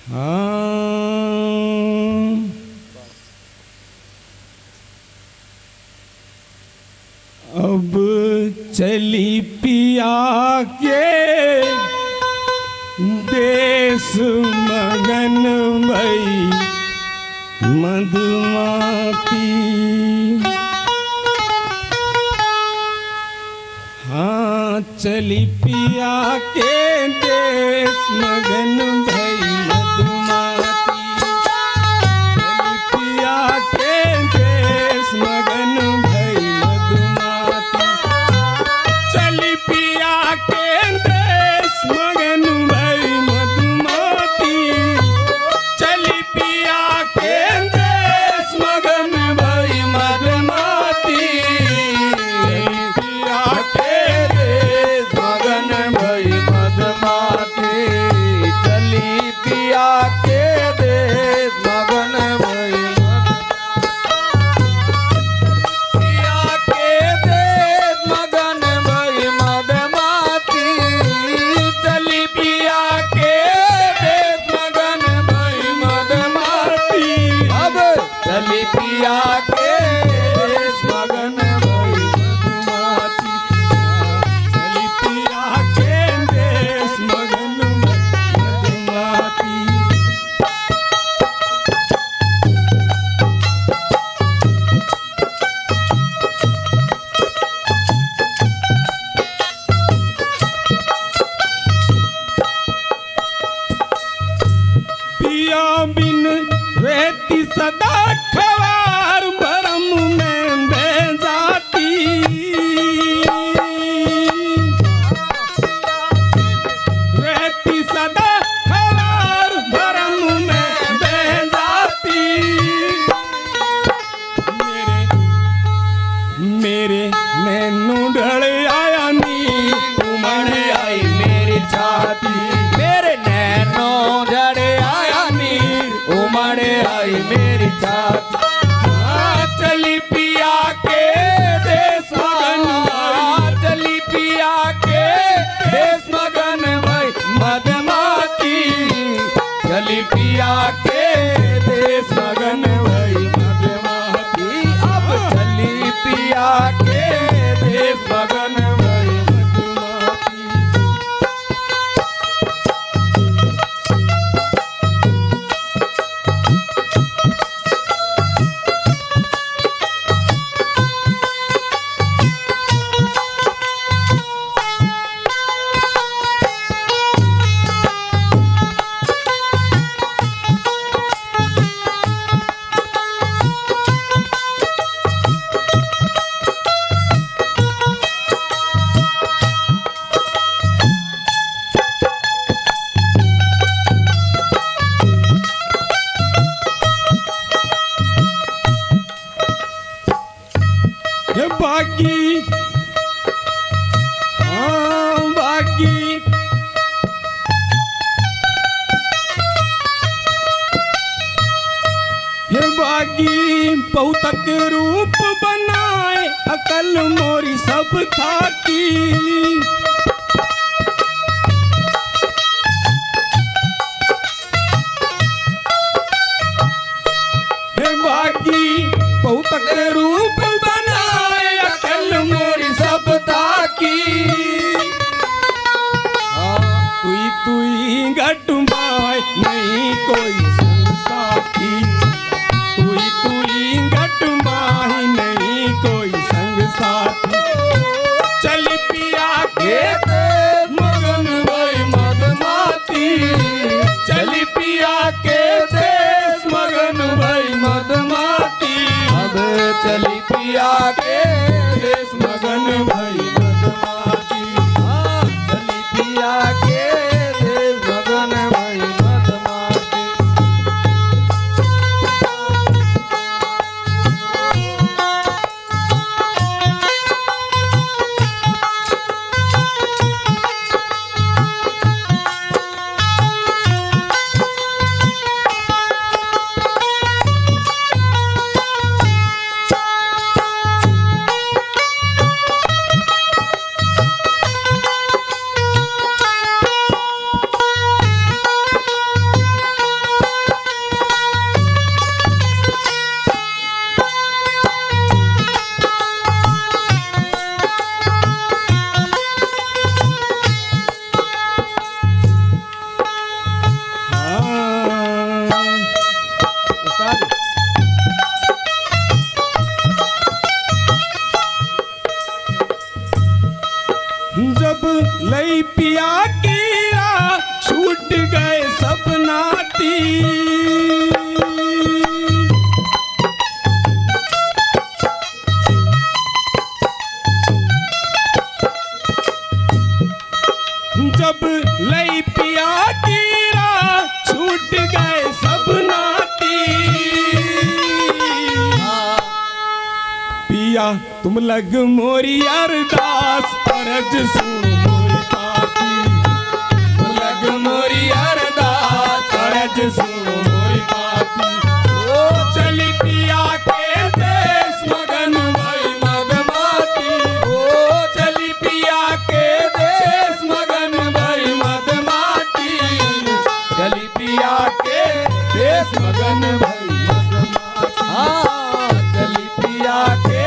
अब चली पिया के देश मगन भई मधुमाती। हाँ चली पिया के देश मगन भई मधुमाती। चली पिया के देश मगन भई मधुमाती। चली पिया के देश मगन भई मधुमाती। चली पिया के देश मगन भई मधुमाती। चली पिया के देश मगन भई मधुमाती। चली पिया के देश मगन भई मधुमाती। चली पिया के देश मगन भई मधुमाती। चली पिया के देश मगन भई मधुमाती। पिया बिन रहती सदा खवार भरम में बह जाती। रहती सदा खवार भरम में बह जाती। मेरे नैनू ढल आया नीर उमड़ आई मेरी छाती। मेरे नैनो ढल आया नीर उमड़ आई मेरी छाती। चली पिया के देश मगन। चली पिया के देश मगन भई मधुमाती। चली पिया के देश मगन भई मधुमाती। अब चली पिया के देश मगन भई मधुमाती। बाकी हाँ बाकी हे बाकी बहुतक रूप बनाए अकल मोरी सब थाकी। हे बाकी बहुतक रूप बनाए अकल मोरी सब थाकी। तुई तुई घटमाए नहीं कोई संग-साथी। तुई तुई घटमाए नहीं कोई संग साथी। चली पिया के देश मगन भई मधुमाती। चली पिया के देश मगन भई मधुमाती। अब चली पिया के देश मगन भई मधुमाती। चली पिया के देश मगन भई मधुमाती। तुम लग मोरी अरदास अरज सुन मोरी पापी, तुम लग मोरी अरदास अरज सुन मोरी पापी। ओ चली पिया के देश मगन भई मदमाती, ओ चली पिया के देश मगन भई मदमाती, चली पिया के देश मगन भई मदमाती। हाँ चली पिया के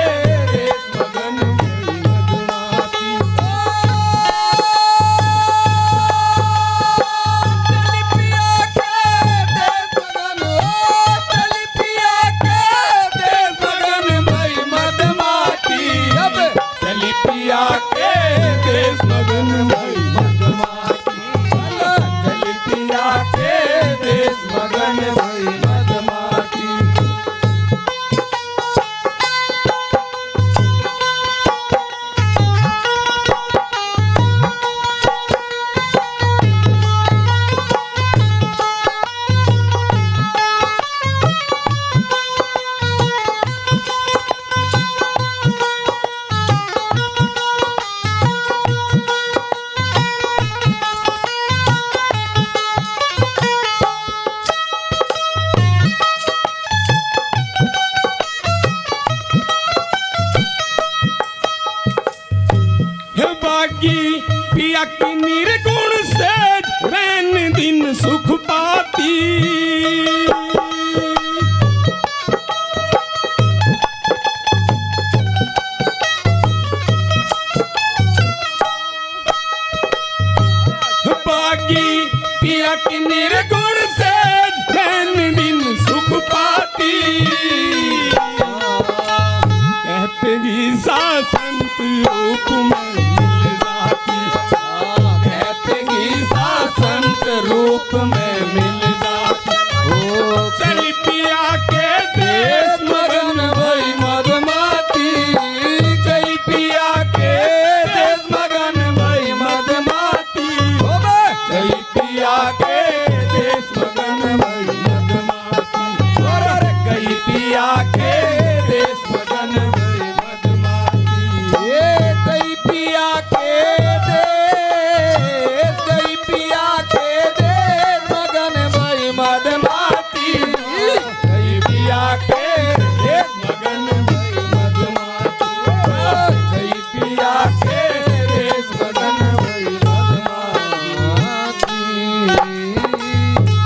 पिया की निर्गुण से रैन दिन सुख पाती, बागी पिया की निर्गुण से रैन दिन सुख पाती। कहते ही सा संत उपमा